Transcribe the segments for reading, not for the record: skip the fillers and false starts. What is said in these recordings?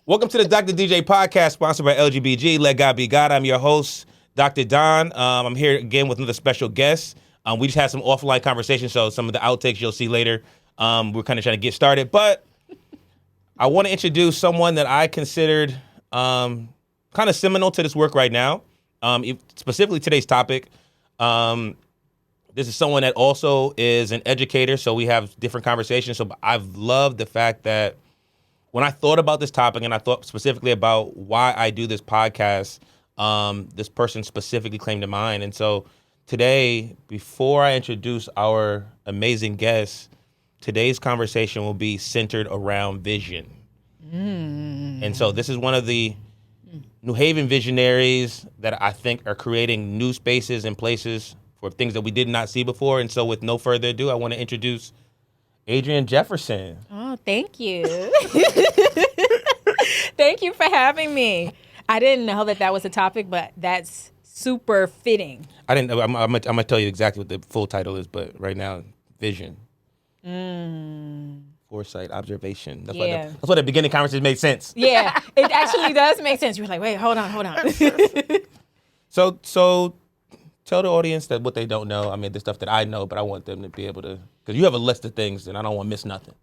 Welcome to the Dr.DJpodcast, sponsored by LGBG. Let God be God. I'm your host, Dr. Don. I'm here again with another special guest. We just had some offline conversations, so some of the outtakes you'll see later. We're kind of trying to get started, but I want to introduce someone that I considered kind of seminal to this work right now, specifically today's topic. This is someone that also is an educator, so we have different conversations. So I've loved the fact that when I thought about this topic and I thought specifically about why I do this podcast, this person specifically came to mind. And so today, before I introduce our amazing guest, today's conversation will be centered around vision. And so this is one of the New Haven visionaries that I think are creating new spaces and places for things that we did not see before. And so with no further ado, I want to introduce Adriane Jefferson. Oh, thank you. Thank you for having me. I didn't know that was a topic, but that's super fitting. I didn't know. I'm going to tell you exactly what the full title is, but right now, vision. Foresight, observation. That's why the beginning conversation made sense. Yeah, it actually does make sense. You're like, wait, hold on. So tell the audience that what they don't know. I mean, the stuff that I know, but I want them to be able to, because you have a list of things and I don't want to miss nothing.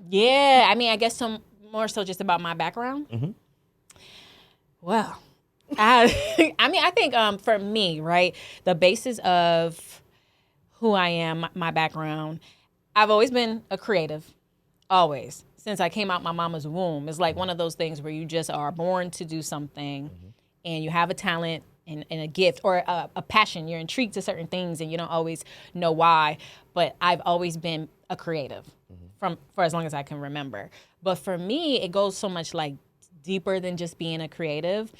Yeah, I mean, I guess some more so just about my background. Mm-hmm. Well, I think for me, right, the basis of who I am, my background, I've always been a creative, always. Since I came out my mama's womb, it's like one of those things where you just are born to do something and you have a talent and a gift or a passion. You're intrigued to certain things and you don't always know why. But I've always been a creative for as long as I can remember. But for me, it goes so much like deeper than just being a creative.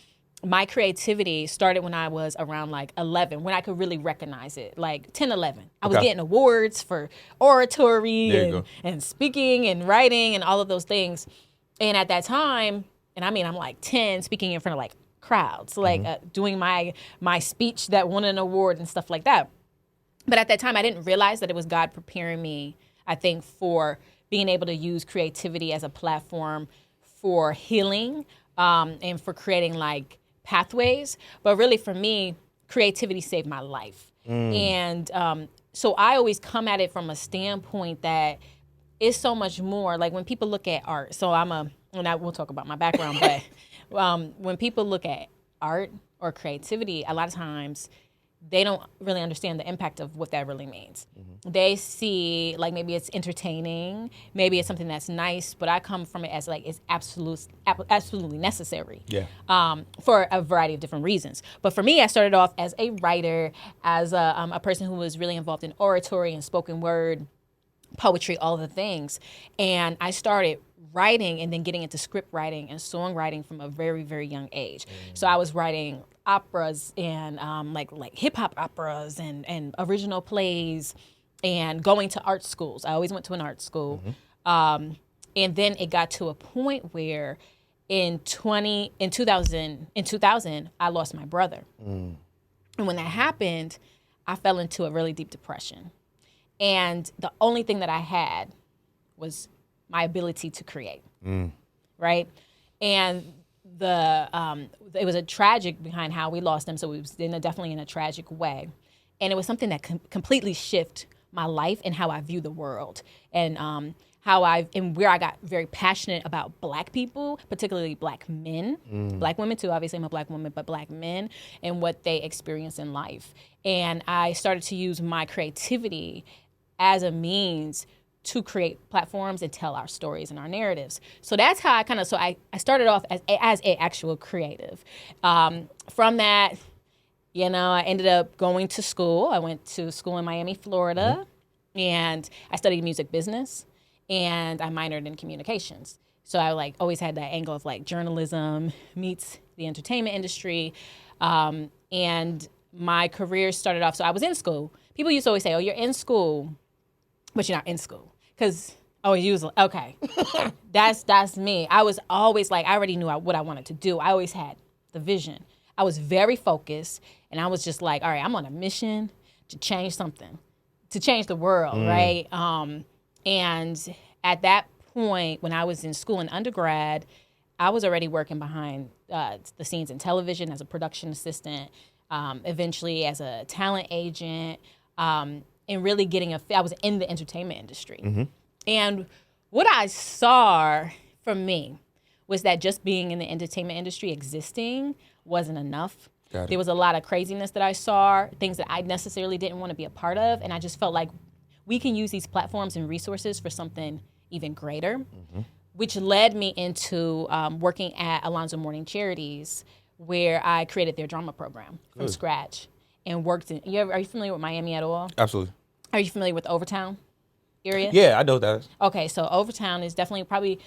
My creativity started when I was around like 11, when I could really recognize it, like 10, 11. I was getting awards for oratory and speaking and writing and all of those things. And at that time, and I mean, I'm like 10 speaking in front of like crowds, like doing my speech that won an award and stuff like that. But at that time, I didn't realize that it was God preparing me, I think, for being able to use creativity as a platform for healing and for creating like pathways. But really for me, creativity saved my life. And so I always come at it from a standpoint that it's so much more. Like when people look at art, so we'll talk about my background, but when people look at art or creativity, a lot of times they don't really understand the impact of what that really means. They see like maybe it's entertaining, maybe it's something that's nice, but I come from it as like it's absolutely necessary for a variety of different reasons. But for me, I started off as a writer, as a person who was really involved in oratory and spoken word, poetry, all the things. And I started writing and then getting into script writing and songwriting from a very, very young age. So I was writing operas and like hip hop operas and original plays and going to art schools. I always went to an art school. And then it got to a point where in 2000, I lost my brother. And when that happened, I fell into a really deep depression. And the only thing that I had was my ability to create, right? And it was a tragic behind how we lost him, so it was definitely in a tragic way. And it was something that completely shifted my life and how I view the world, and where I got very passionate about Black people, particularly Black men, Black women too. Obviously, I'm a Black woman, but Black men and what they experience in life. And I started to use my creativity as a means to create platforms and tell our stories and our narratives. So that's how I started off as an actual creative. From that, I ended up going to school. I went to school in Miami, Florida, and I studied music business, and I minored in communications. So I always had that angle of like journalism meets the entertainment industry. And my career started off, so I was in school. People used to always say, oh, you're in school, but you're not in school. Because, okay, that's me. I was always like, I already knew what I wanted to do. I always had the vision. I was very focused, and I was just like, all right, I'm on a mission to change something, to change the world, right? And at that point, when I was in school in undergrad, I was already working behind the scenes in television as a production assistant, eventually as a talent agent, and really I was in the entertainment industry. And what I saw from me was that just being in the entertainment industry, existing, wasn't enough. There was a lot of craziness that I saw, things that I necessarily didn't want to be a part of, and I just felt like we can use these platforms and resources for something even greater, which led me into working at Alonzo Morning Charities, where I created their drama program from scratch and worked in. Are you familiar with Miami at all? Absolutely. Are you familiar with the Overtown area? Yeah, I know what that is. Okay, so Overtown is definitely probably,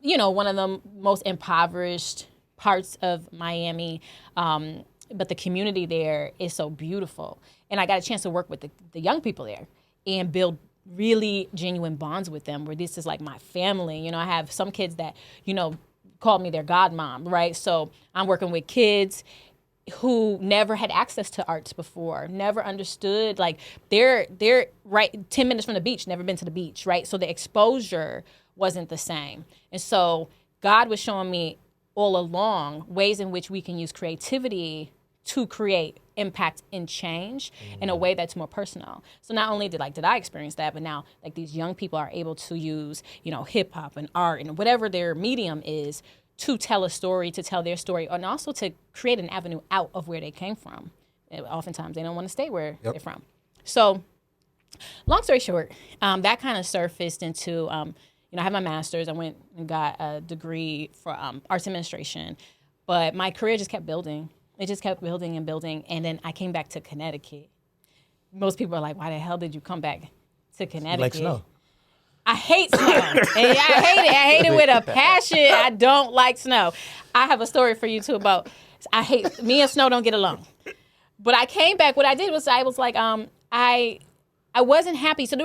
one of the most impoverished parts of Miami, but the community there is so beautiful. And I got a chance to work with the young people there and build really genuine bonds with them, where this is like my family. I have some kids that, called me their godmom, right? So I'm working with kids who never had access to arts before, never understood, like they're right 10 minutes from the beach, never been to the beach, right? So the exposure wasn't the same. And so God was showing me all along ways in which we can use creativity to create impact and change in a way that's more personal. So not only did I experience that, but now like these young people are able to use, hip hop and art and whatever their medium is to tell a story, to tell their story, and also to create an avenue out of where they came from. And oftentimes they don't want to stay where they're from. So long story short, that kind of surfaced into, I have my master's. I went and got a degree for arts administration, but my career just kept building. It just kept building and building. And then I came back to Connecticut. Most people are like, why the hell did you come back to Connecticut? Like snow. I hate snow. And I hate it with a passion. I don't like snow. I have a story for you too about, me and snow don't get along. But I came back, what I did was I was like, I wasn't happy. So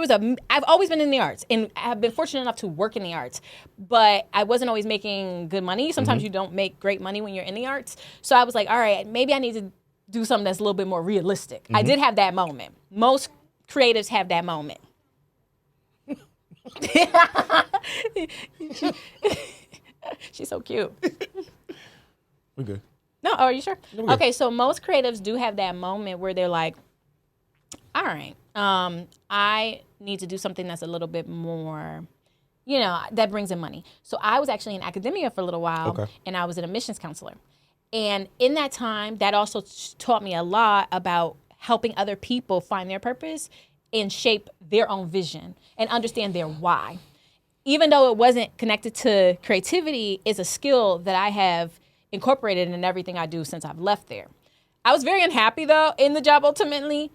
I've always been in the arts and I've been fortunate enough to work in the arts, but I wasn't always making good money. Sometimes you don't make great money when you're in the arts. So I was like, all right, maybe I need to do something that's a little bit more realistic. I did have that moment. Most creatives have that moment. She's so cute. We're good. No, are you sure? Okay, so most creatives do have that moment where they're like, all right, I need to do something that's a little bit more, that brings in money. So I was actually in academia for a little while, and I was an admissions counselor. And in that time, that also taught me a lot about helping other people find their purpose and shape their own vision and understand their why. Even though it wasn't connected to creativity, it's a skill that I have incorporated in everything I do since I've left there. I was very unhappy, though, in the job ultimately.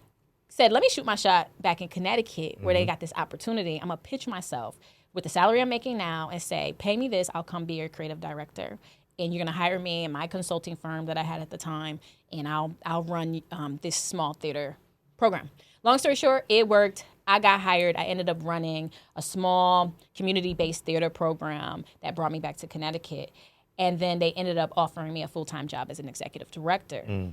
Said, let me shoot my shot back in Connecticut where they got this opportunity. I'm going to pitch myself with the salary I'm making now and say, pay me this, I'll come be your creative director. And you're going to hire me in my consulting firm that I had at the time, and I'll run this small theater program. Long story short, it worked. I got hired. I ended up running a small community-based theater program that brought me back to Connecticut. And then they ended up offering me a full-time job as an executive director.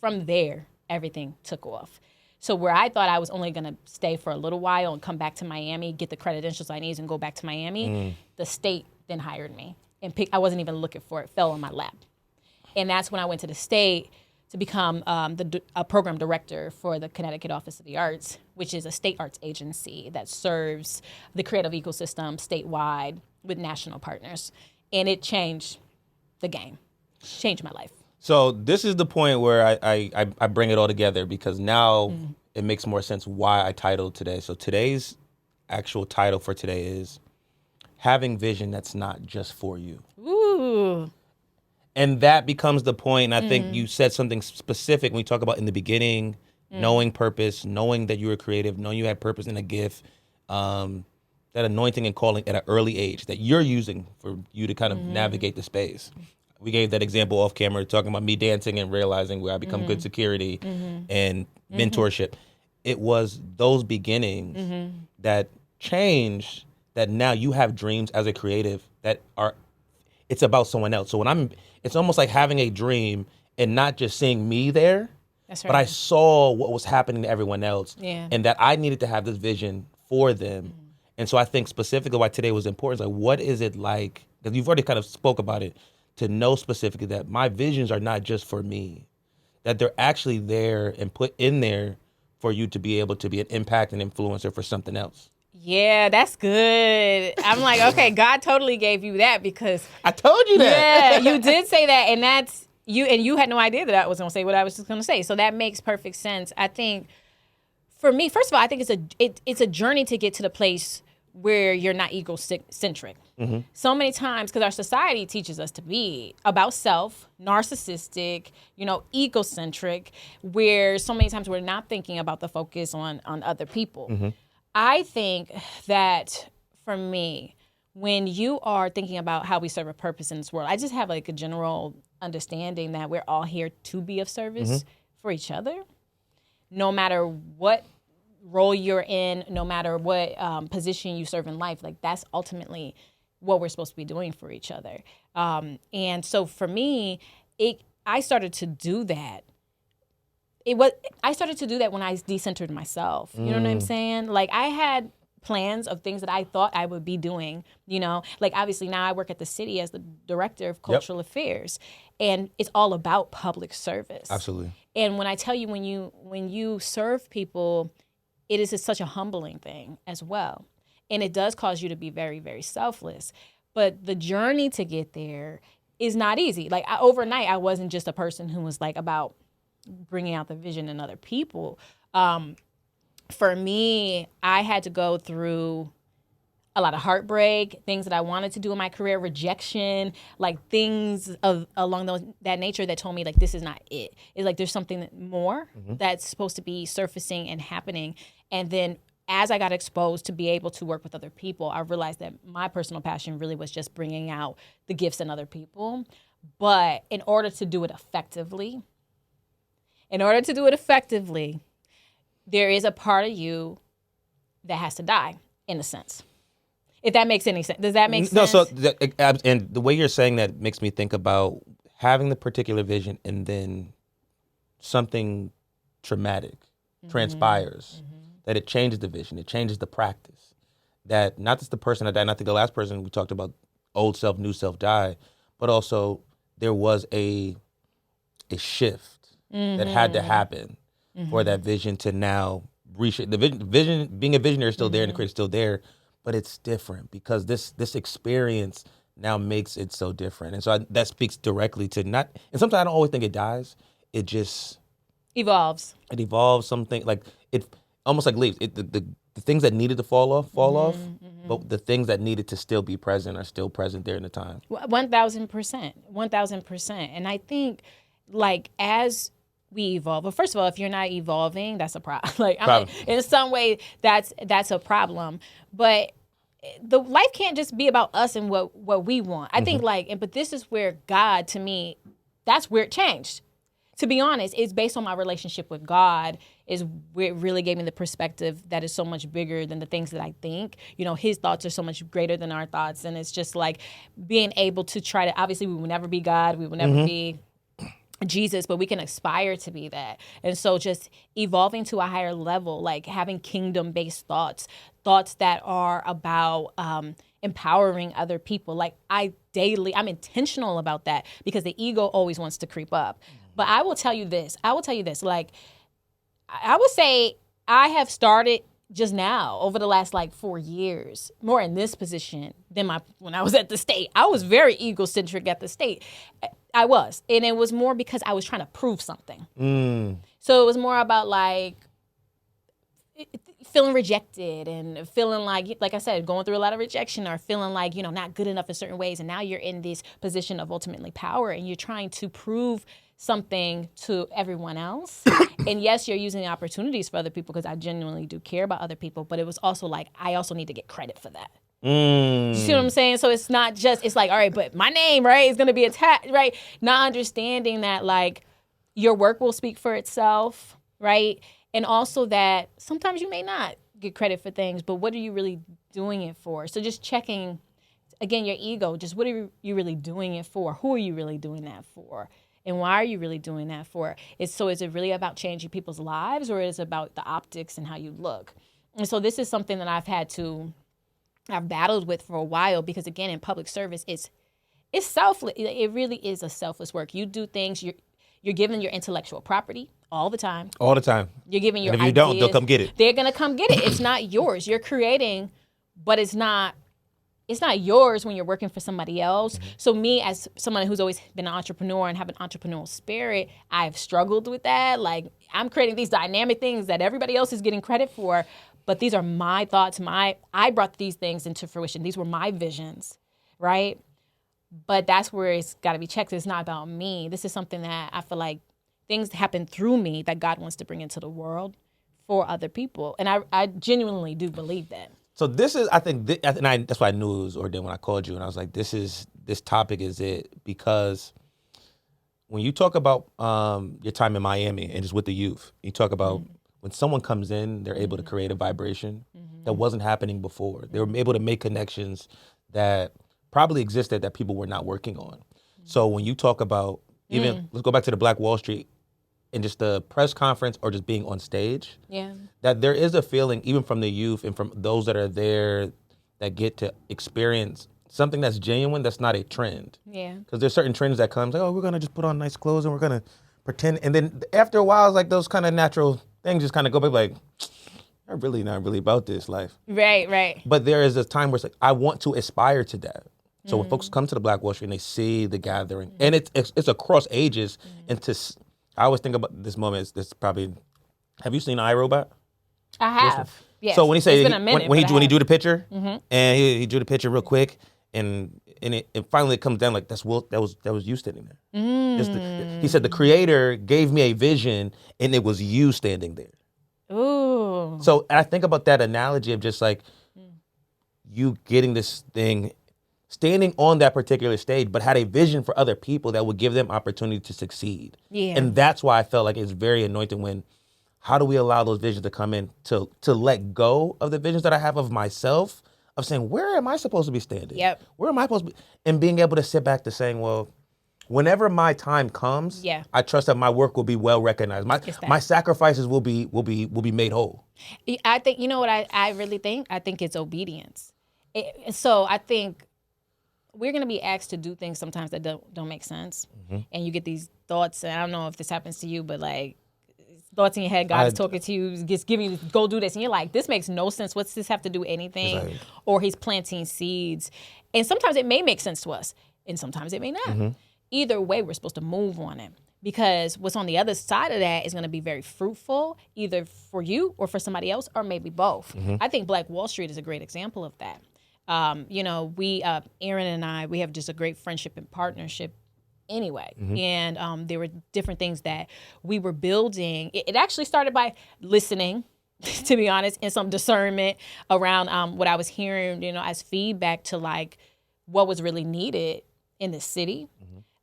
From there, everything took off. So where I thought I was only going to stay for a little while and come back to Miami, get the credentials I need and go back to Miami, the state then hired me. And I wasn't even looking for it. Fell on my lap. And that's when I went to the state to become a program director for the Connecticut Office of the Arts, which is a state arts agency that serves the creative ecosystem statewide with national partners. And it changed the game, changed my life. So this is the point where I bring it all together, because now it makes more sense why I titled today. So today's actual title for today is Having Vision That's Not Just For You. Ooh. And that becomes the point. And I think you said something specific when we talk about in the beginning, knowing purpose, knowing that you were creative, knowing you had purpose and a gift, that anointing and calling at an early age that you're using for you to kind of navigate the space. We gave that example off camera, talking about me dancing and realizing where I become good security and mentorship. It was those beginnings that changed, that now you have dreams as a creative that it's about someone else. So it's almost like having a dream and not just seeing me there, That's right. but I saw what was happening to everyone else, Yeah. and that I needed to have this vision for them. And so I think specifically why today was important is like, what is it like? Because you've already kind of spoke about it, to know specifically that my visions are not just for me, that they're actually there and put in there for you to be able to be an impact and influencer for something else. Yeah, that's good. I'm like, okay, God totally gave you that because I told you that. Yeah, you did say that, and that's you. And you had no idea that I was going to say what I was just going to say. So that makes perfect sense. I think for me, first of all, I think it's a journey to get to the place where you're not egocentric. Mm-hmm. So many times, because our society teaches us to be about self, narcissistic, egocentric, where so many times we're not thinking about the focus on other people. Mm-hmm. I think that for me, when you are thinking about how we serve a purpose in this world, I just have like a general understanding that we're all here to be of service for each other, no matter what role you're in, no matter what position you serve in life. Like that's ultimately what we're supposed to be doing for each other. And so for me, I started to do that. I started to do that when I decentered myself. You know what I'm saying? Like I had plans of things that I thought I would be doing, like obviously now I work at the city as the director of cultural affairs, and it's all about public service. Absolutely. And when I tell you, when you serve people, it is such a humbling thing as well. And it does cause you to be very, very selfless. But the journey to get there is not easy. Like overnight, I wasn't just a person who was like about bringing out the vision in other people. For me, I had to go through a lot of heartbreak, things that I wanted to do in my career, rejection, like things along that nature that told me like this is not it. It's like there's something more that's supposed to be surfacing and happening. And then as I got exposed to be able to work with other people, I realized that my personal passion really was just bringing out the gifts in other people. But in order to do it effectively, there is a part of you that has to die, in a sense. If that makes any sense. Does that make sense? No, so, and the way you're saying that makes me think about having the particular vision and then something traumatic transpires, that it changes the vision, it changes the practice. That not just the person that died, not the last person we talked about, old self, new self die, but also there was a shift that had to happen for that vision to now reshape. The vision, being a visionary is still there and the creator is still there, but it's different because this experience now makes it so different. And so that speaks directly to and sometimes I don't always think it dies. It just evolves. It evolves something like it almost like leaves. The things that needed to fall off, but the things that needed to still be present are still present there in the time. 1,000%. And I think like as we evolve. But first of all, if you're not evolving, that's a problem. Like in some way, that's a problem. But the life can't just be about us and what we want. I think but this is where God, to me, that's where it changed. To be honest, it's based on my relationship with God is where it really gave me the perspective that is so much bigger than the things that I think. His thoughts are so much greater than our thoughts. And it's just like being able to try to, obviously we will never be God. We will never be Jesus, but we can aspire to be that. And so just evolving to a higher level, like having kingdom-based thoughts that are about empowering other people. Like I'm intentional about that because the ego always wants to creep up. But I will tell you this, like I would say I have started just now over the last 4 years, more in this position than when I was at the state. I was very egocentric at the state. I was. And it was more because I was trying to prove something. So it was more about feeling rejected and feeling like I said, going through a lot of rejection or feeling like, not good enough in certain ways. And now you're in this position of ultimately power and you're trying to prove something to everyone else. And yes, you're using opportunities for other people because I genuinely do care about other people. But it was also I also need to get credit for that. You see what I'm saying? So it's not just, it's all right, but my name, right, is going to be attacked, right? Not understanding that your work will speak for itself, right? And also that sometimes you may not get credit for things, but what are you really doing it for? So just checking, again, your ego, just what are you really doing it for? Who are you really doing that for? And why are you really doing that for? Is it really about changing people's lives or is it about the optics and how you look? And so this is something that I've had to I've battled with for a while, because again, in public service, it's selfless. It really is a selfless work. You do things, you're giving your intellectual property all the time. All the time. You're giving your And if you ideas. don't, they'll come get it. They're going to come get it. It's not yours. You're creating, but it's not yours when you're working for somebody else. Mm-hmm. So me, as someone who's always been an entrepreneur and have an entrepreneurial spirit, I've struggled with that. Like, I'm creating these dynamic things that everybody else is getting credit for, but these are my thoughts. I brought these things into fruition. These were my visions, right? But that's where it's got to be checked. It's not about me. This is something that I feel like things happen through me that God wants to bring into the world for other people. And I genuinely do believe that. So this is, I think, that's why I knew it was ordained when I called you, and I was like, this topic is it, because when you talk about your time in Miami and just with the youth, you talk about when someone comes in, they're able to create a vibration that wasn't happening before. They were able to make connections that probably existed that people were not working on. So when you talk about even, let's go back to the Black Wall Street and just the press conference or just being on stage, that there is a feeling even from the youth and from those that are there that get to experience something that's genuine, that's not a trend. Yeah. Because there's certain trends that come, like, oh, we're going to just put on nice clothes and we're going to pretend. And then after a while, it's like those kind of natural things just kind of go back like, I'm really not really about this life. Right. But there is a time where it's like, I want to aspire to that. So when folks come to the Black Wall Street and they see the gathering, and it's across ages, and I always think about this moment. This probably, have you seen iRobot? I have. Yes. So when he say it's been a minute, when he drew the picture, and he drew the picture real quick, and it finally comes down like that was you standing there. He said the creator gave me a vision, and it was you standing there. Ooh. So I think about that analogy of just like you getting this thing, standing on that particular stage, but had a vision for other people that would give them opportunity to succeed. Yeah. And that's why I felt like it's very anointing when, how do we allow those visions to come in to let go of the visions that I have of myself, of saying, where am I supposed to be standing? Yep. Where am I supposed to be? And being able to sit back to saying, well, whenever my time comes, I trust that my work will be well recognized. My sacrifices will be made whole. I think, you know what I really think? I think it's obedience. So I think we're going to be asked to do things sometimes that don't make sense. And you get these thoughts, and I don't know if this happens to you, but like thoughts in your head, God is talking to you, just giving you, go do this. And you're like, this makes no sense. What's this have to do with anything? Exactly. Or he's planting seeds. And sometimes it may make sense to us, and sometimes it may not. Either way, we're supposed to move on it, because what's on the other side of that is going to be very fruitful, either for you or for somebody else, or maybe both. I think Black Wall Street is a great example of that. We, Aaron and I, we have just a great friendship and partnership anyway. And there were different things that we were building. It actually started by listening, to be honest, and some discernment around what I was hearing, as feedback to like what was really needed in the city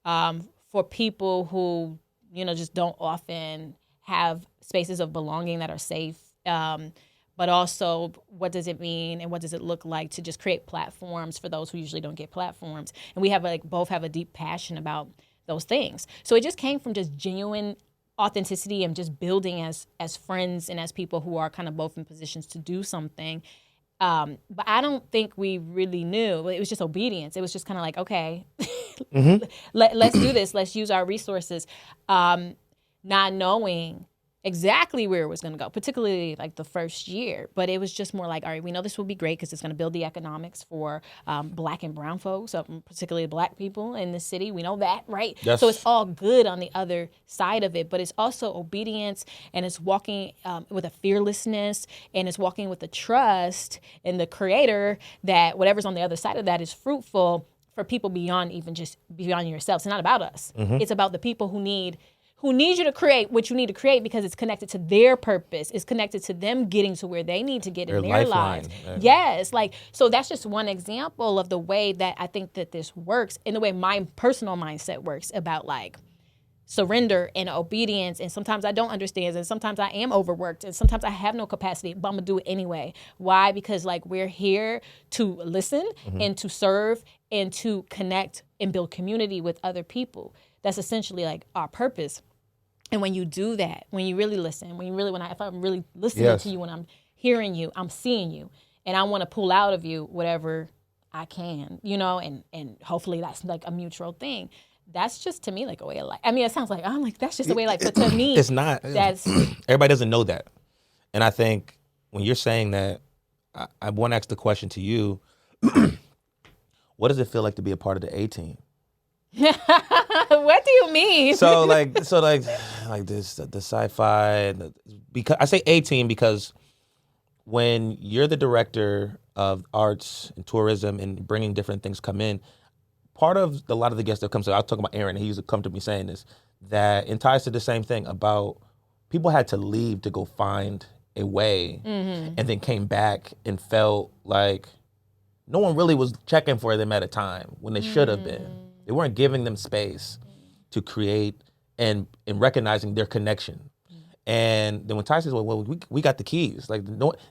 for people who, just don't often have spaces of belonging that are safe. But also, what does it mean and what does it look like to just create platforms for those who usually don't get platforms? And we have both have a deep passion about those things. So it just came from just genuine authenticity and just building as friends and as people who are kind of both in positions to do something. But I don't think we really knew. It was just obedience. It was just kind of like, okay, let's do this. Let's use our resources, not knowing exactly where it was going to go, particularly like the first year. But it was just more like, all right, we know this will be great because it's going to build the economics for Black and brown folks, particularly Black people in the city. We know that, right? Yes. So it's all good on the other side of it, but it's also obedience, and it's walking with a fearlessness, and it's walking with the trust in the creator that whatever's on the other side of that is fruitful for people beyond yourself. It's not about us. It's about the people who need you to create what you need to create, because it's connected to their purpose. It's connected to them getting to where they need to get in their lives. Yes. So that's just one example of the way that I think that this works, and the way my personal mindset works about like surrender and obedience. And sometimes I don't understand, and sometimes I am overworked, and sometimes I have no capacity, but I'm gonna do it anyway. Why? Because like we're here to listen and to serve and to connect and build community with other people. That's essentially like our purpose. And when you do that, when you really listen, if I'm really listening to you, when I'm hearing you, I'm seeing you, and I want to pull out of you whatever I can, and hopefully that's like a mutual thing. That's just to me like a way of life. I mean, it sounds like I'm like that's just a way of life, but to me, it's not. That's everybody doesn't know that, and I think when you're saying that, I want to ask the question to you: what does it feel like to be a part of the A team? What do you mean? So like this, the sci-fi. Because I say A team because when you're the director of arts and tourism and bringing different things come in, part of a lot of the guests that come, so I'll talk about Aaron, and he used to come to me saying this, that it ties to the same thing about people had to leave to go find a way, and then came back and felt like no one really was checking for them at a time when they should have been. They weren't giving them space to create and recognizing their connection. And then when Ty says, well, we got the keys.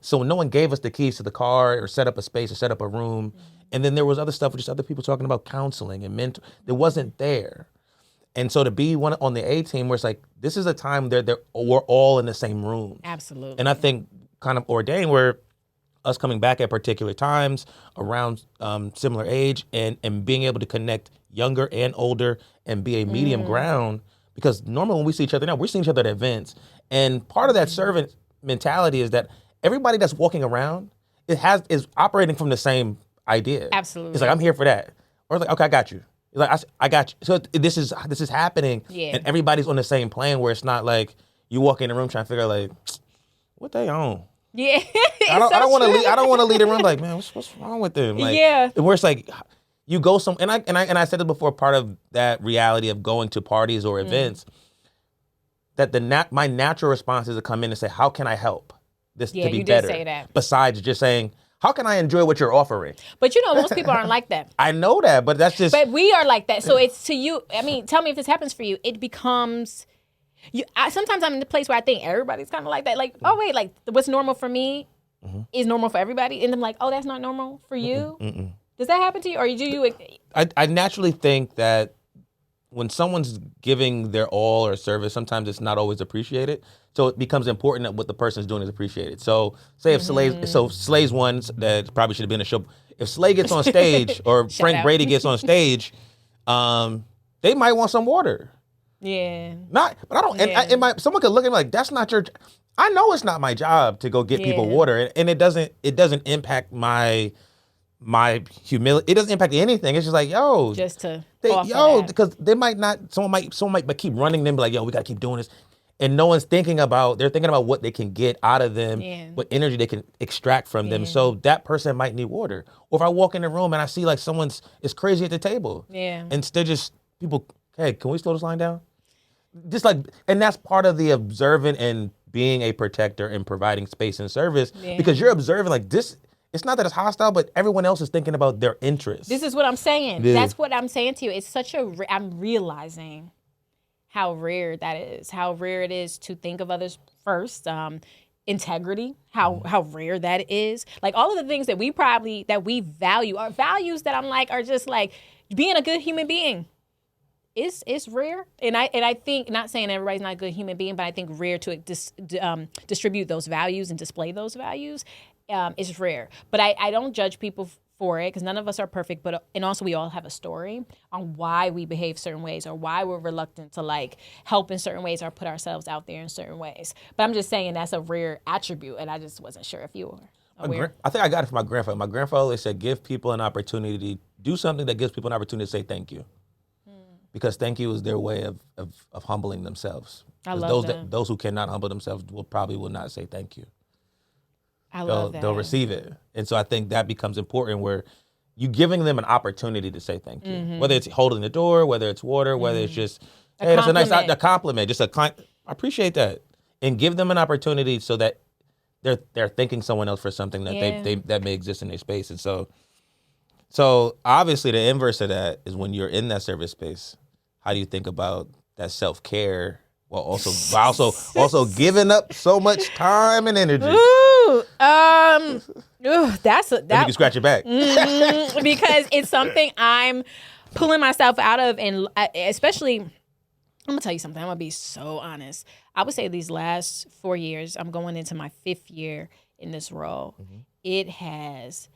So no one gave us the keys to the car or set up a space or set up a room. And then there was other stuff, just other people talking about counseling and mentor. It wasn't there. And so to be one on the A team where it's like, this is a time we're all in the same room. Absolutely. And I think kind of ordained where us coming back at particular times around similar age and being able to connect younger and older and be a medium ground, because normally when we see each other now, we're seeing each other at events. And part of that servant mentality is that everybody that's walking around is operating from the same idea. Absolutely. It's like, I'm here for that. Or it's like, okay, I got you. It's like, I got you. So this is happening. Yeah. And everybody's on the same plane where it's not like you walk in the room trying to figure out like, what they on? Yeah. I don't want to lead a room like, man, what's wrong with them? Like, yeah. Where it's like you go and I said it before, part of that reality of going to parties or events, that my natural response is to come in and say, how can I help this to be better? Did say that. Besides just saying, how can I enjoy what you're offering? But most people aren't like that. I know that, but that's just. But we are like that. So it's to you. I mean, tell me if this happens for you. It becomes. Sometimes I'm in the place where I think everybody's kind of like that. Like, oh wait, like what's normal for me is normal for everybody, and I'm like, oh, that's not normal for you. Does that happen to you, or do you? I naturally think that when someone's giving their all or service, sometimes it's not always appreciated. So it becomes important that what the person's doing is appreciated. So say if Slay's one that probably should have been a show. If Slay gets on stage or Frank Brady gets on stage, they might want some water. Yeah. But I don't. Yeah. And someone could look at me like, that's not your. I know it's not my job to go get people water, and it doesn't impact my humility. It doesn't impact anything. It's just like, because they might not. Someone might keep running them, be like, yo, we gotta keep doing this, and no one's thinking about. They're thinking about what they can get out of them, what energy they can extract from them. So that person might need water. Or if I walk in the room and I see like it's crazy at the table, instead just people, hey, can we slow this line down? Just like, and that's part of the observant and being a protector and providing space and service, because you're observing like this. It's not that it's hostile, but everyone else is thinking about their interests. This is what I'm saying. Yeah. That's what I'm saying to you. It's such I'm realizing how rare that is. How rare it is to think of others first. Integrity. How rare that is. Like all of the things that we value are values that I'm like are just like being a good human being. It's rare, and I think, not saying everybody's not a good human being, but I think rare to distribute those values and display those values is rare. But I don't judge people for it, because none of us are perfect. And also we all have a story on why we behave certain ways, or why we're reluctant to like help in certain ways or put ourselves out there in certain ways. But I'm just saying that's a rare attribute, and I just wasn't sure if you were aware. I think I got it from my grandfather. My grandfather always said, give people an opportunity, do something that gives people an opportunity to say thank you. Because thank you is their way of humbling themselves. I love that. Those who cannot humble themselves will not say thank you. I love that. They'll receive it. And so I think that becomes important, where you giving them an opportunity to say thank you. Whether it's holding the door, whether it's water, whether it's just, hey, that's a nice compliment. Just I appreciate that. And give them an opportunity so that they're thanking someone else for something that that may exist in their space. And so obviously the inverse of that is when you're in that service space. How do you think about that self-care while also giving up so much time and energy? That's you can scratch your back. Because it's something I'm pulling myself out of, and especially, I'm gonna tell you something. I'm gonna be so honest. I would say these last 4 years, I'm going into my 5th year in this role, it has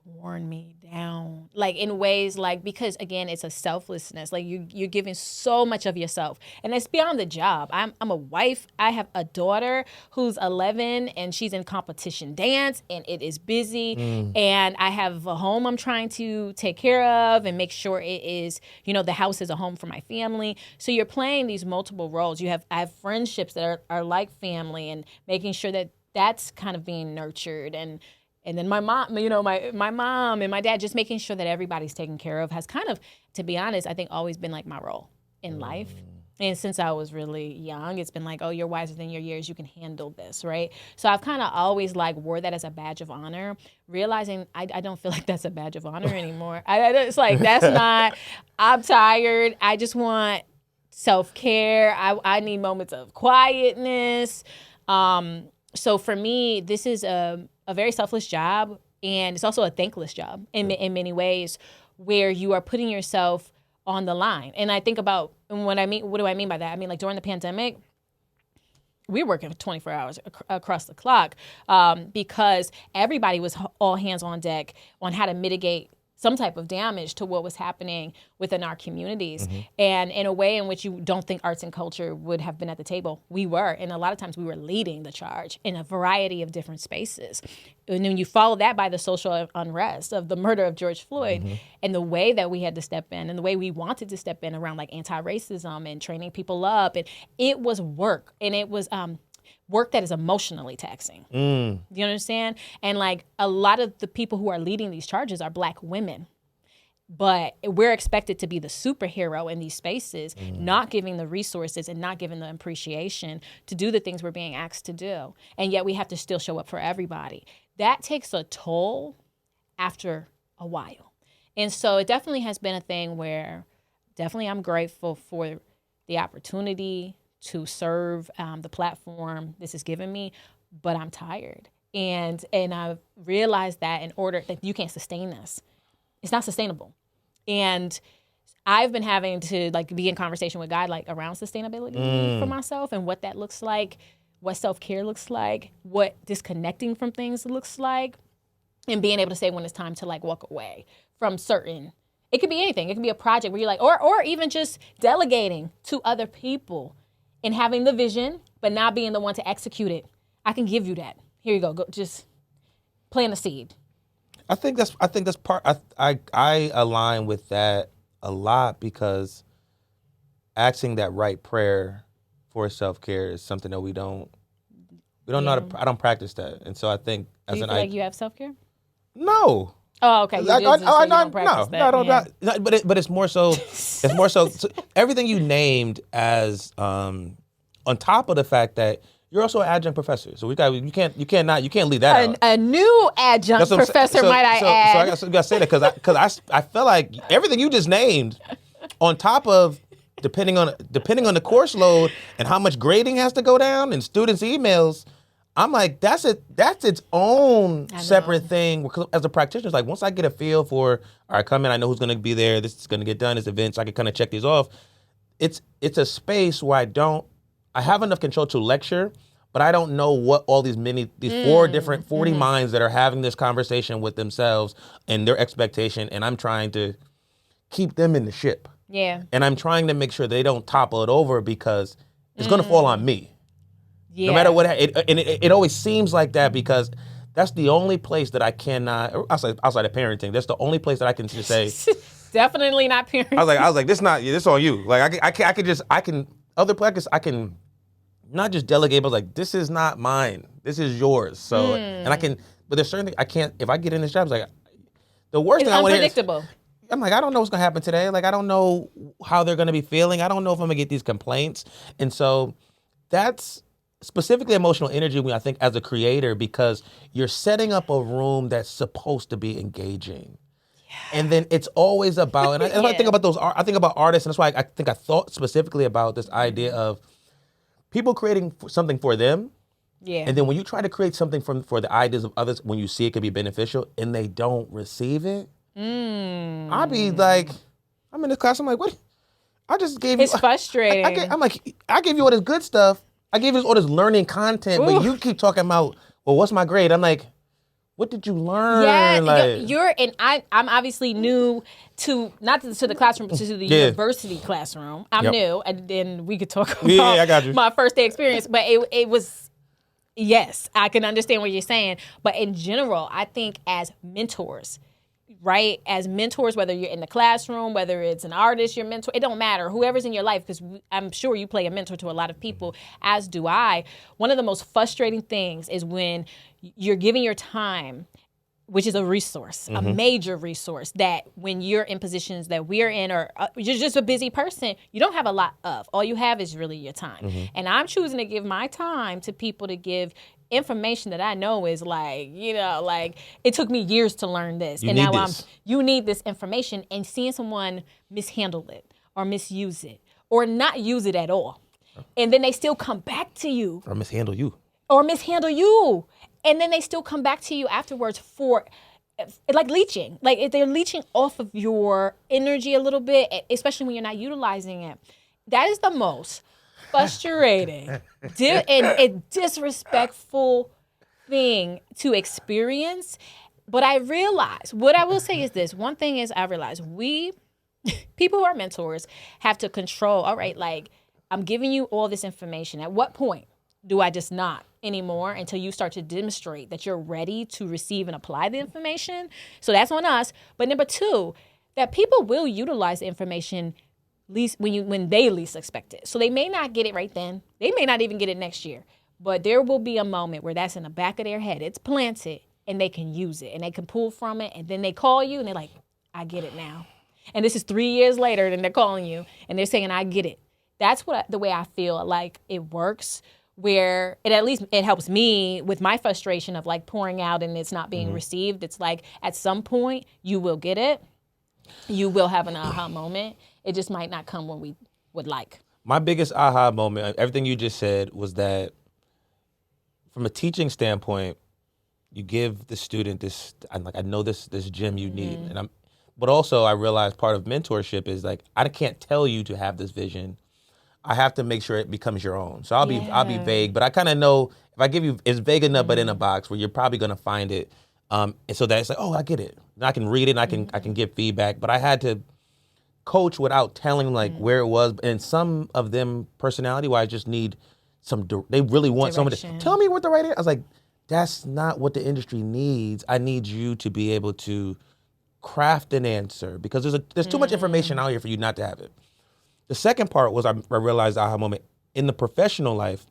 worn me down, like in ways like, because again, it's a selflessness. Like you're giving so much of yourself, and it's beyond the job. I'm a wife. I have a daughter who's 11 and she's in competition dance, and it is busy. And I have a home I'm trying to take care of and make sure it is, the house is a home for my family. So you're playing these multiple roles. I have friendships that are like family, and making sure that that's kind of being nurtured. And then my mom, my mom and my dad, just making sure that everybody's taken care of has kind of, to be honest, I think always been like my role in life. And since I was really young, it's been like, oh, you're wiser than your years. You can handle this, right? So I've kind of always wore that as a badge of honor, realizing I don't feel like that's a badge of honor anymore. It's like, that's not, I'm tired. I just want self-care. I need moments of quietness. So for me, this is a very selfless job, and it's also a thankless job in many ways, where you are putting yourself on the line. And I think about what do I mean by that? I mean, like during the pandemic, we were working 24 hours across the clock because everybody was all hands on deck on how to mitigate some type of damage to what was happening within our communities. And in a way in which you don't think arts and culture would have been at the table, we were. And a lot of times we were leading the charge in a variety of different spaces. And then you follow that by the social unrest of the murder of George Floyd, and the way that we had to step in, and the way we wanted to step in around like anti-racism and training people up. And it was work, and it was work that is emotionally taxing. Do you understand? And like a lot of the people who are leading these charges are Black women. But we're expected to be the superhero in these spaces, not giving the resources and not giving the appreciation to do the things we're being asked to do. And yet we have to still show up for everybody. That takes a toll after a while. And so it definitely has been a thing where definitely I'm grateful for the opportunity to serve the platform this has given me, but I'm tired. And I've realized that in order that you can't sustain this. It's not sustainable. And I've been having to be in conversation with God around sustainability for myself and what that looks like, what self-care looks like, what disconnecting from things looks like, and being able to say when it's time to walk away from certain. It could be anything. It could be a project where you're or even just delegating to other people and having the vision, but not being the one to execute it. I can give you that. Here you go just plant a seed. I think that's part. I align with that a lot, because asking that right prayer for self-care is something that we don't know how to. I don't practice that, and so I think Do you feel like you have self-care? No. Oh, okay. No, but it's more so. It's more so everything you named as on top of the fact that you're also an adjunct professor. So you can't leave that out. A new adjunct professor, might I add? So I gotta say that because I feel like everything you just named, on top of depending on the course load and how much grading has to go down and students' emails. I'm like, that's its own separate thing. As a practitioner, it's like, once I get a feel for, all right, come in, I know who's going to be there, this is going to get done, this event, so I can kind of check these off. It's a space where I have enough control to lecture, but I don't know what all these 40 minds that are having this conversation with themselves and their expectation, and I'm trying to keep them in the ship. Yeah. And I'm trying to make sure they don't topple it over, because it's going to fall on me. Yeah. No matter what, it always seems like that, because that's the only place that I cannot, outside of parenting, that's the only place that I can just say. Definitely not parenting. I was like, this on you. Like I can not just delegate, but this is not mine. This is yours. So and but there's certain things I can't. If I get in this job, it's like the worst thing I want to hear. It's unpredictable. I'm like, I don't know what's gonna happen today. Like, I don't know how they're gonna be feeling. I don't know if I'm gonna get these complaints, and so that's specifically emotional energy, I think, as a creator, because you're setting up a room that's supposed to be engaging. Yeah. And then it's always about, and I think about I think about artists, and that's why I thought specifically about this idea of people creating something for them. Yeah. And then when you try to create something for the ideas of others, when you see it could be beneficial and they don't receive it, I'll be like, I'm in the class, I'm like, what? I just gave you. It's frustrating. I'm like, I gave you all this good stuff. I gave you all this learning content, but you keep talking about, well, what's my grade? I'm like, what did you learn? Yeah, like, you're and I'm obviously new to not to the classroom, but to the university classroom. I'm new, and then we could talk about I got you. my first day experience. But it was, yes, I can understand what you're saying. But in general, I think as mentors, right? As mentors, whether you're in the classroom, whether it's an artist, your mentor, it don't matter. Whoever's in your life, because I'm sure you play a mentor to a lot of people, as do I. One of the most frustrating things is when you're giving your time, which is a resource, a major resource, that when you're in positions that we're in, or you're just a busy person, you don't have a lot of. All you have is really your time. And I'm choosing to give my time to people to give information that I know is like, like it took me years to learn this. You need this information, and seeing someone mishandle it or misuse it or not use it at all. And then they still come back to you. Or mishandle you. And then they still come back to you afterwards for like leeching. Like if they're leeching off of your energy a little bit, especially when you're not utilizing it. That is the most frustrating and disrespectful thing to experience. But I realize, what I will say is this. One thing is I realize people who are mentors have to control, all right, like I'm giving you all this information. At what point do I just not anymore until you start to demonstrate that you're ready to receive and apply the information? So that's on us. But number two, that people will utilize the information least when they least expect it. So they may not get it right then. They may not even get it next year. But there will be a moment where that's in the back of their head. It's planted, and they can use it, and they can pull from it, and then they call you, and they're like, I get it now. And this is 3 years later, and they're calling you, and they're saying, I get it. That's the way I feel like it works, where at least it helps me with my frustration of like pouring out and it's not being received. It's like at some point you will get it. You will have an aha moment. It just might not come when we would like. My biggest aha moment, everything you just said, was that from a teaching standpoint, you give the student this, I know this gem you need. But also I realized part of mentorship is like, I can't tell you to have this vision. I have to make sure it becomes your own. So I'll be vague, but I kind of know if I give you, it's vague enough, but in a box where you're probably going to find it. And so that it's like, oh, I get it. And I can read it and I can give feedback, but I had to coach without telling like where it was. And some of them personality wise just need they really want someone to tell me what the right is. I was like, that's not what the industry needs. I need you to be able to craft an answer because there's too much information out here for you not to have it. The second part was I realized aha moment in the professional life,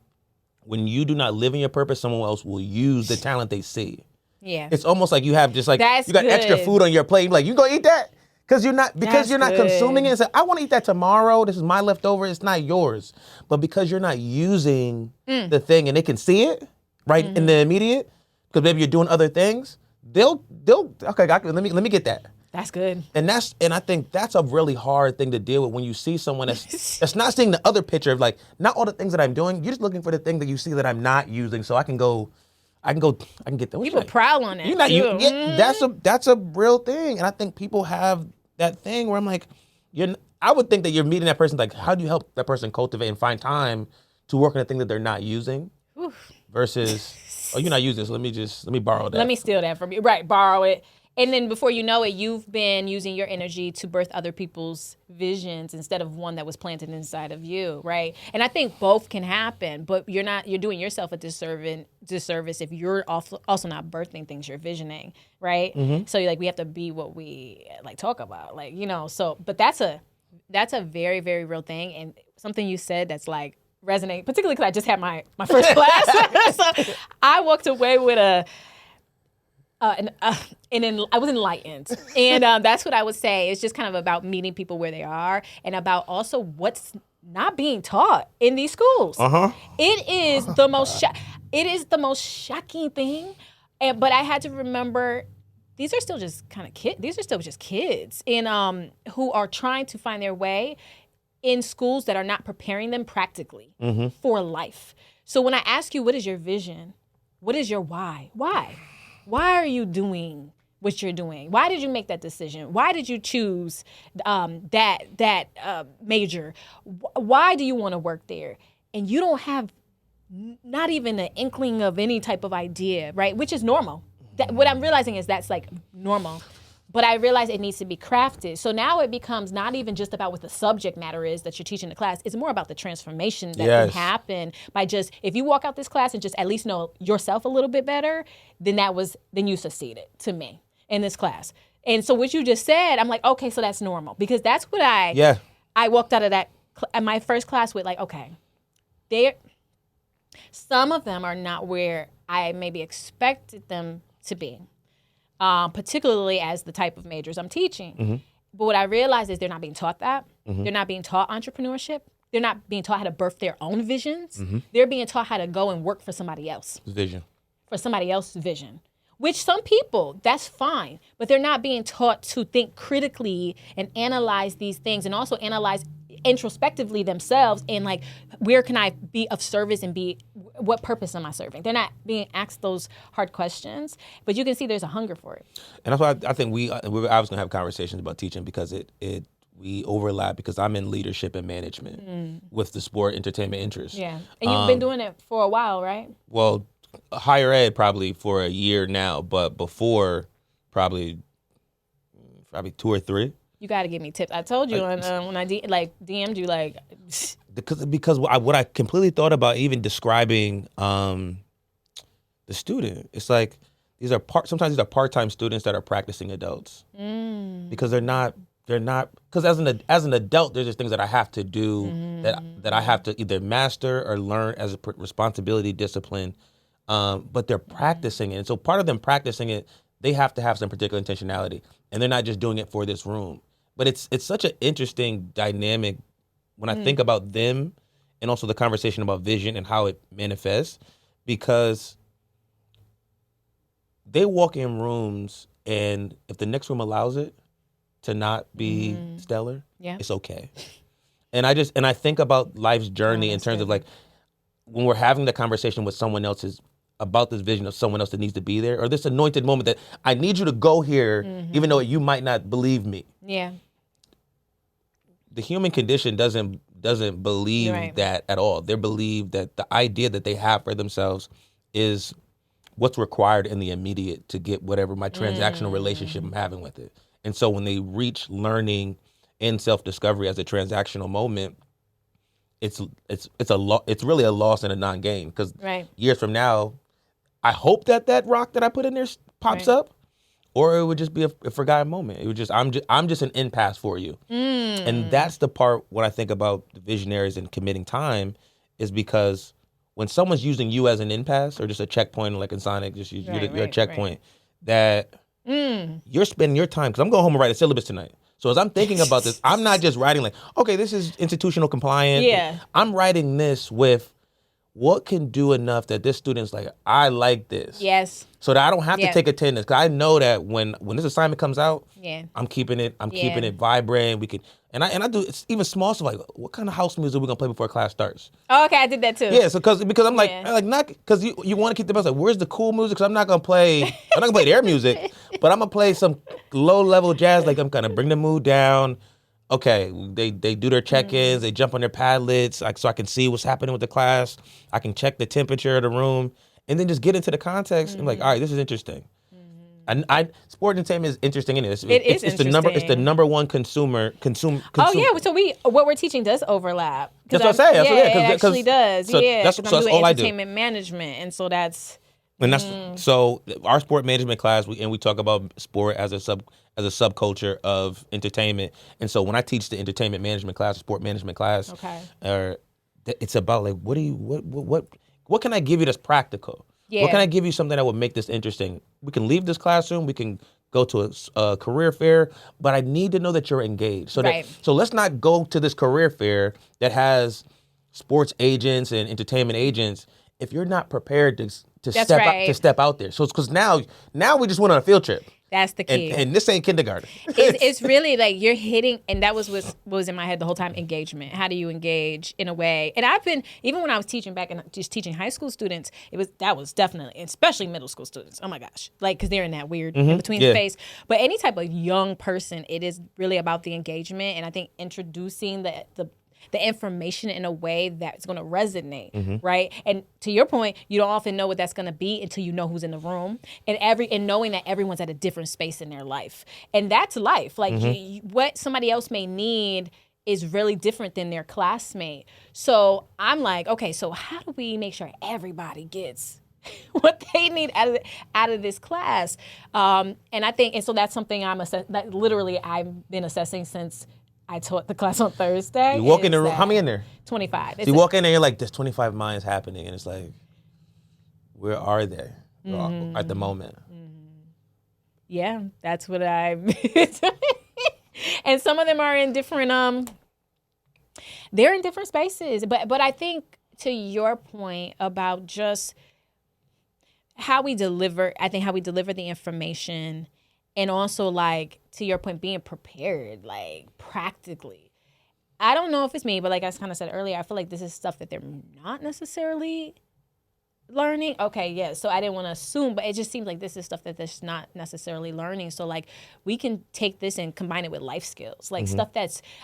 when you do not live in your purpose, someone else will use the talent they see. Yeah. It's almost like you have just like, you got extra food on your plate. You're like, you gonna eat that? Because you're not consuming it and say, I want to eat that tomorrow. This is my leftover. It's not yours. But because you're not using the thing and they can see it right in the immediate, because maybe you're doing other things, they'll okay, let me get that. That's good. And I think that's a really hard thing to deal with when you see someone that's not seeing the other picture of like, not all the things that I'm doing. You're just looking for the thing that you see that I'm not using, so I can get that. People prowl on it. That's a real thing. And I think people have that thing where I'm like, I would think that you're meeting that person, like, how do you help that person cultivate and find time to work on a thing that they're not using? Versus, oh, you're not using this, let me borrow that. Let me steal that from you. Right, borrow it. And then before you know it, you've been using your energy to birth other people's visions instead of one that was planted inside of you, right? And I think both can happen, but you're doing yourself a disservice if you're also not birthing things you're visioning, right? So we have to be what we talk about, but that's a very, very real thing, and something you said that's resonate, particularly because I just had my first class. So I walked away with I was enlightened. And that's what I would say. It's just kind of about meeting people where they are and about also what's not being taught in these schools. It is the most shocking thing. But I had to remember these are still just kind of kids. These are still just kids and who are trying to find their way in schools that are not preparing them practically for life. So when I ask you, what is your vision? What is your why? Why? Why are you doing what you're doing? Why did you make that decision? Why did you choose that major? Why do you want to work there? And you don't have not even an inkling of any type of idea, right? Which is normal. What I'm realizing is that's like normal. But I realize it needs to be crafted. So now it becomes not even just about what the subject matter is that you're teaching the class. It's more about the transformation that can happen by just, if you walk out this class and just at least know yourself a little bit better, then you succeeded to me in this class. And so what you just said, I'm like, okay, so that's normal. Because that's what I walked out of that, my first class with like, okay, some of them are not where I maybe expected them to be. Particularly as the type of majors I'm teaching. Mm-hmm. But what I realized is they're not being taught that. Mm-hmm. They're not being taught entrepreneurship. They're not being taught how to birth their own visions. Mm-hmm. They're being taught how to go and work for somebody else's vision. For somebody else's vision. Which some people, that's fine. But they're not being taught to think critically and analyze these things and also analyze introspectively themselves and like, where can I be of service and what purpose am I serving? They're not being asked those hard questions, but you can see there's a hunger for it. And that's why I think we're obviously going to have conversations about teaching because we overlap because I'm in leadership and management with the sport entertainment interest. Yeah. And you've been doing it for a while, right? Well, higher ed probably for a year now, but before probably 2 or 3. You got to give me tips. I told you when I DM'd you like because what I completely thought about even describing the student. It's like sometimes these are part-time students that are practicing adults because they're not because as an adult there's just things that I have to do that I have to either master or learn as a responsibility discipline, but they're practicing it. And so part of them practicing it, they have to have some particular intentionality, and they're not just doing it for this room. But it's such an interesting dynamic when I think about them and also the conversation about vision and how it manifests, because they walk in rooms and if the next room allows it to not be stellar, it's okay. And I think about life's journey in terms of like when we're having the conversation with someone else's about this vision of someone else that needs to be there, or this anointed moment that I need you to go here, even though you might not believe me. Yeah. The human condition doesn't believe that at all. They believe that the idea that they have for themselves is what's required in the immediate to get whatever my transactional relationship I'm having with it. And so when they reach learning and self-discovery as a transactional moment, it's really a loss and a non-gain, because years from now, I hope that rock that I put in there pops up. Or it would just be a forgotten moment. It would just I'm just an impasse for you. And that's the part when I think about the visionaries and committing time, is because when someone's using you as an impasse or just a checkpoint, like in Sonic, just you're a checkpoint, that you're spending your time, because I'm going home and write a syllabus tonight. So as I'm thinking about this, I'm not just writing like, okay, this is institutional compliant. Yeah. I'm writing this with what can do enough that this student's like, I like this. Yes. So that I don't have to take attendance, because I know that when this assignment comes out, I'm keeping it vibrant. We can and I do it's even small stuff like, what kind of house music are we gonna play before class starts? Oh, okay, I did that too. Yeah, so because I'm like not because you want to keep the best. Like, where's the cool music? Because I'm not gonna play their music, but I'm gonna play some low level jazz. Like, I'm gonna bring the mood down. Okay, they do their check-ins, they jump on their Padlets, like, so I can see what's happening with the class. I can check the temperature of the room, and then just get into the context. And like, all right, this is interesting. And sport entertainment is interesting in it. It's interesting. It's the number one consumer. Oh yeah, so what we're teaching does overlap. That's what I'm saying. It actually does. So that's all I do. Entertainment management, and so that's. And that's so our sport management class, we talk about sport as a subculture of entertainment. And so when I teach the entertainment management class, sport management class, it's about like, what can I give you that's practical? Yeah. What can I give you something that would make this interesting? We can leave this classroom, we can go to a career fair, but I need to know that you're engaged. So let's not go to this career fair that has sports agents and entertainment agents if you're not prepared to step out there. So it's because now we just went on a field trip. That's the key. And this ain't kindergarten. It's really like you're hitting, and that was what was in my head the whole time, engagement. How do you engage in a way? And I've been, even when I was teaching back and just teaching high school students, that was definitely, especially middle school students. Oh my gosh. Like, because they're in that weird in-between space. But any type of young person, it is really about the engagement. And I think introducing the information in a way that's going to resonate, right? And to your point, you don't often know what that's going to be until you know who's in the room, and knowing that everyone's at a different space in their life, and that's life. Like what somebody else may need is really different than their classmate. So I'm like, okay, so how do we make sure everybody gets what they need out of this class? And I think, and so that's something that literally I've been assessing since I taught the class on Thursday. You walk in the room, how many in there? 25. So you walk in there, you're like, there's 25 minds happening, and it's like, where are they at the moment? Yeah, that's what and some of them are in different, they're in different spaces. But I think to your point about just how we deliver the information, and also like to your point, being prepared, like practically. I don't know if it's me, but like I kind of said earlier, I feel like this is stuff that they're not necessarily learning. Okay, yeah. So I didn't want to assume, but it just seems like this is stuff that they're not necessarily learning. So like we can take this and combine it with life skills, like stuff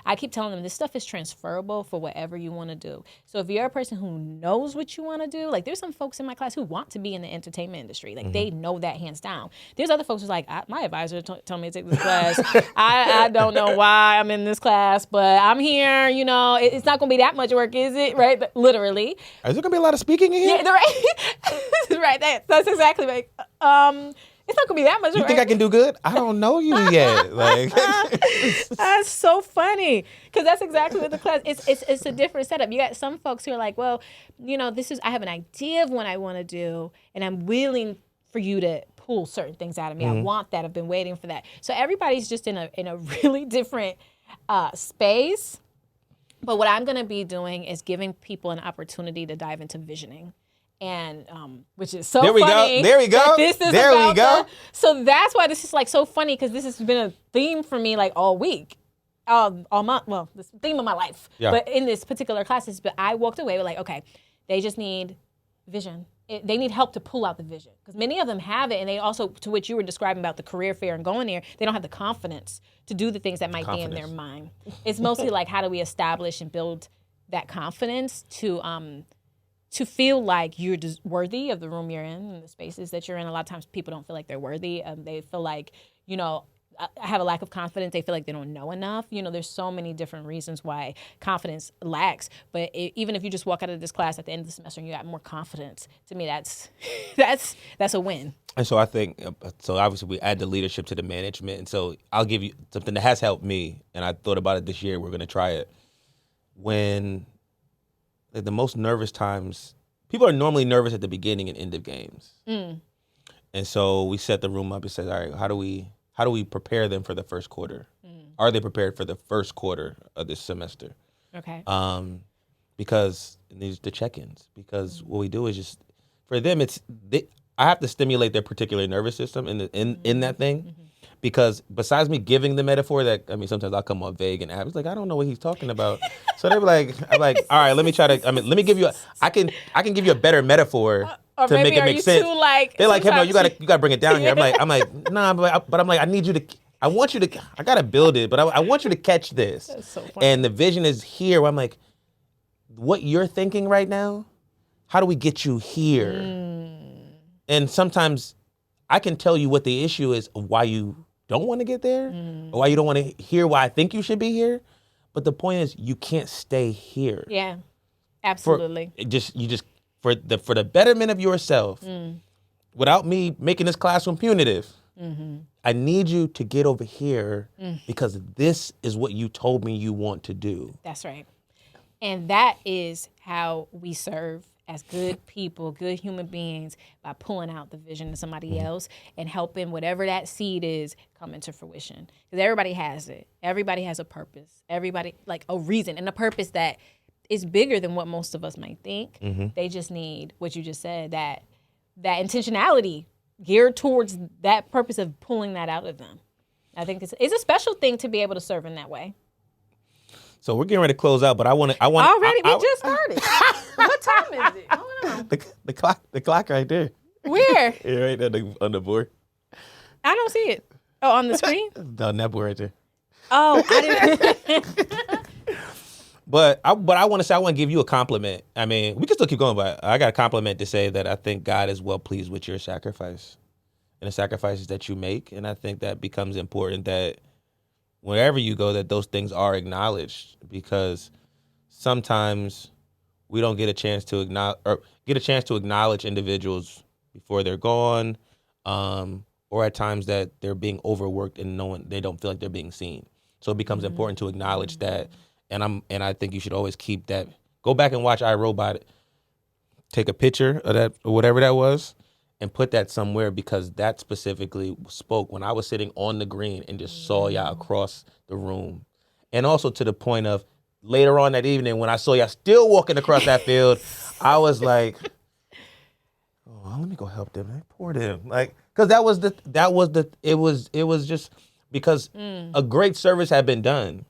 I keep telling them this stuff is transferable for whatever you want to do. So if you're a person who knows what you want to do, like there's some folks in my class who want to be in the entertainment industry. Like they know that hands down. There's other folks who's like, my advisor told me to take this class. I don't know why I'm in this class, but I'm here. You know, it's not going to be that much work, is it? Right? But literally. Is there going to be a lot of speaking in here? Yeah, right. Right, that's exactly right. It's not gonna be that much. You think I can do good? I don't know you yet. Like that's so funny because that's exactly what the class. It's a different setup. You got some folks who are like, well, you know, I have an idea of what I want to do, and I'm willing for you to pull certain things out of me. I want that. I've been waiting for that. So everybody's just in a really different space. But what I'm gonna be doing is giving people an opportunity to dive into visioning. And which is so funny. There we go. So that's why this is like so funny, because this has been a theme for me like all week, all month. Well, this theme of my life. Yeah. But in this particular classes, but I walked away with like, okay, they just need vision. They need help to pull out the vision, because many of them have it, and they also, to what you were describing about the career fair and going there, they don't have the confidence to do the things that might be in their mind. It's mostly like, how do we establish and build that confidence to feel like you're just worthy of the room you're in and the spaces that you're in. A lot of times people don't feel like they're worthy. They feel like, you know, I have a lack of confidence. They feel like they don't know enough. You know, there's so many different reasons why confidence lacks. But even if you just walk out of this class at the end of the semester and you got more confidence, to me, that's a win. And so I think, so obviously we add the leadership to the management. And so I'll give you something that has helped me, and I thought about it this year. We're going to try it. When the most nervous times, people are normally nervous at the beginning and end of games. And so we set the room up and said, all right, how do we prepare them for the first quarter? Are they prepared for the first quarter of this semester? Okay. Because these the check-ins. Because what we do is just, for them, I have to stimulate their particular nervous system in that thing. Because besides me giving the metaphor that, I mean, sometimes I'll come on vague and I was like, I don't know what he's talking about. So they're like, I'm like, all right, let me give you I can give you a better metaphor to make it make sense. They're like, hey, no, you gotta bring it down here. I'm like, nah, but I'm like, I gotta build it, but I want you to catch this. That's so funny. And the vision is here where I'm like, what you're thinking right now, how do we get you here? And sometimes I can tell you what the issue is of why you don't want to get there, or why you don't want to hear why I think you should be here. But the point is, you can't stay here. Yeah, absolutely. For the betterment of yourself, without me making this classroom punitive, I need you to get over here because this is what you told me you want to do. That's right. And that is how we serve as good people, good human beings, by pulling out the vision of somebody else and helping whatever that seed is come into fruition. Because everybody has it. Everybody has a purpose. Everybody, like a reason, and a purpose that is bigger than what most of us might think. They just need what you just said, that intentionality geared towards that purpose of pulling that out of them. I think it's a special thing to be able to serve in that way. So we're getting ready to close out, but I want already. We just started. What time is it? Hold on. The clock right there. Where? Yeah, right there on the board. I don't see it. Oh, on the screen? On that board right there. Oh, I didn't. But I want to say, I want to give you a compliment. I mean, we can still keep going, but I got a compliment to say that I think God is well pleased with your sacrifice and the sacrifices that you make. And I think that becomes important that wherever you go, that those things are acknowledged, because sometimes we don't get a chance to acknowledge individuals before they're gone, or at times that they're being overworked and they don't feel like they're being seen. So it becomes important to acknowledge that. And I think you should always keep that. Go back and watch iRobot. Take a picture of that or whatever that was, and put that somewhere, because that specifically spoke when I was sitting on the green and just saw y'all across the room. And also to the point of later on that evening when I saw y'all still walking across that field, I was like, oh, let me go help them. Poor them. Like, because it was just because a great service had been done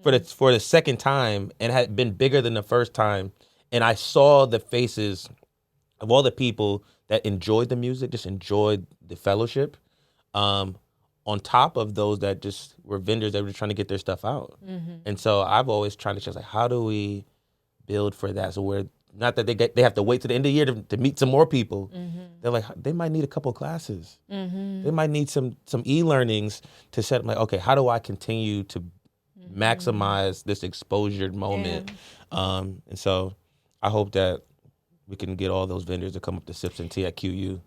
for the second time and had been bigger than the first time. And I saw the faces of all the people that enjoyed the music, just enjoyed the fellowship, on top of those that just were vendors that were just trying to get their stuff out. And so I've always tried to just like, how do we build for that? So we're not that they have to wait to the end of the year to meet some more people. They're like, they might need a couple of classes. They might need some e-learnings to set up, like, okay, how do I continue to maximize this exposure moment? And so I hope that we can get all those vendors to come up to Sips and Tea at QU.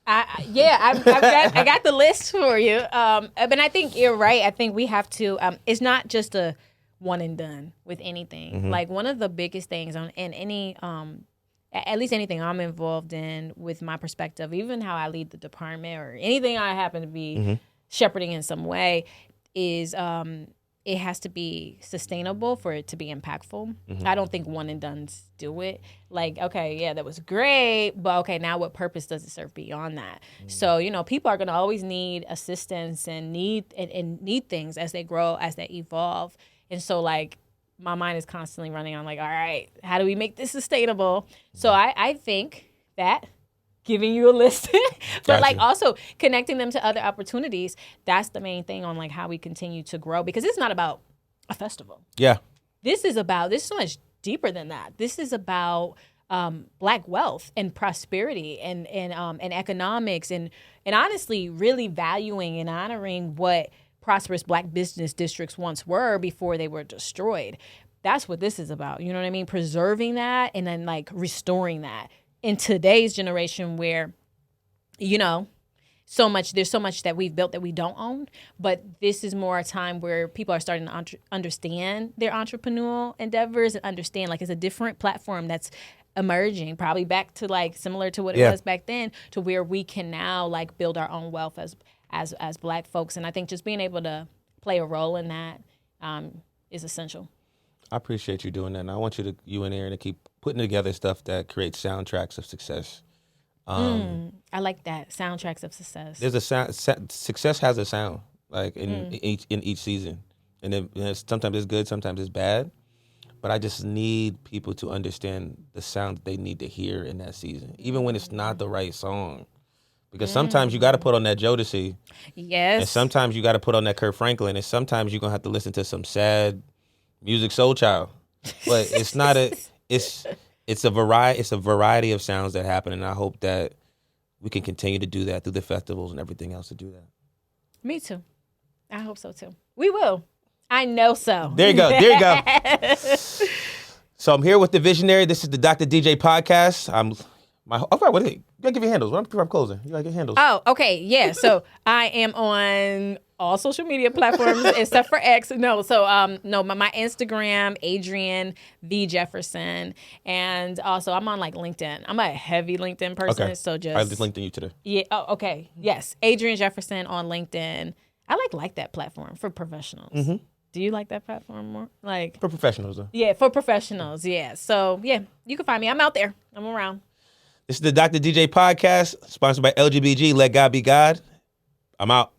I got the list for you. But I think you're right. I think we have to, it's not just a one and done with anything. Like one of the biggest things in any, at least anything I'm involved in with my perspective, even how I lead the department or anything I happen to be shepherding in some way, is it has to be sustainable for it to be impactful. I don't think one and dones do it. Like, okay, yeah, that was great, but okay, now what purpose does it serve beyond that? So, people are going to always need assistance and need things as they grow, as they evolve. And so, like, my mind is constantly running on, like, all right, how do we make this sustainable? So I think that giving you a list, but like also connecting them to other opportunities. That's the main thing on like how we continue to grow, because it's not about a festival. Yeah. This is so much deeper than that. This is about Black wealth and prosperity and economics and honestly really valuing and honoring what prosperous Black business districts once were before they were destroyed. That's what this is about. You know what I mean? Preserving that and then like restoring that. In today's generation where, there's so much that we've built that we don't own, but this is more a time where people are starting to understand their entrepreneurial endeavors and understand like it's a different platform that's emerging, probably back to like similar to what it was back then, to where we can now like build our own wealth as Black folks. And I think just being able to play a role in that is essential. I appreciate you doing that, and I want you and Aaron to keep putting together stuff that creates soundtracks of success. I like that, soundtracks of success. There's a sound. Success has a sound, like in each season, and sometimes it's good, sometimes it's bad. But I just need people to understand the sound that they need to hear in that season, even when it's not the right song. Because sometimes you got to put on that Jodeci, and sometimes you got to put on that Kirk Franklin, and sometimes you're gonna have to listen to some sad music, Soul Child. But it's not it's a variety of sounds that happen, and I hope that we can continue to do that through the festivals and everything else to do that. Me too. I hope so too. We will. I know so. There you go. So I'm here with the visionary. This is the Dr. DJ podcast. What you gotta give your handles. I'm closing. You gotta get handles. Oh, okay. Yeah. So I am on all social media platforms except for X. No. So my Instagram, Adriane D Jefferson, and also I'm on like LinkedIn. I'm a heavy LinkedIn person. Okay. So I just linked you today. Yeah. Oh, okay. Yes. Adriane Jefferson on LinkedIn. I like that platform for professionals. Do you like that platform more? Like for professionals, though. Yeah, for professionals. Yeah. So yeah, you can find me. I'm out there. I'm around. This is the Dr. DJ podcast, sponsored by LGBG. Let God be God. I'm out.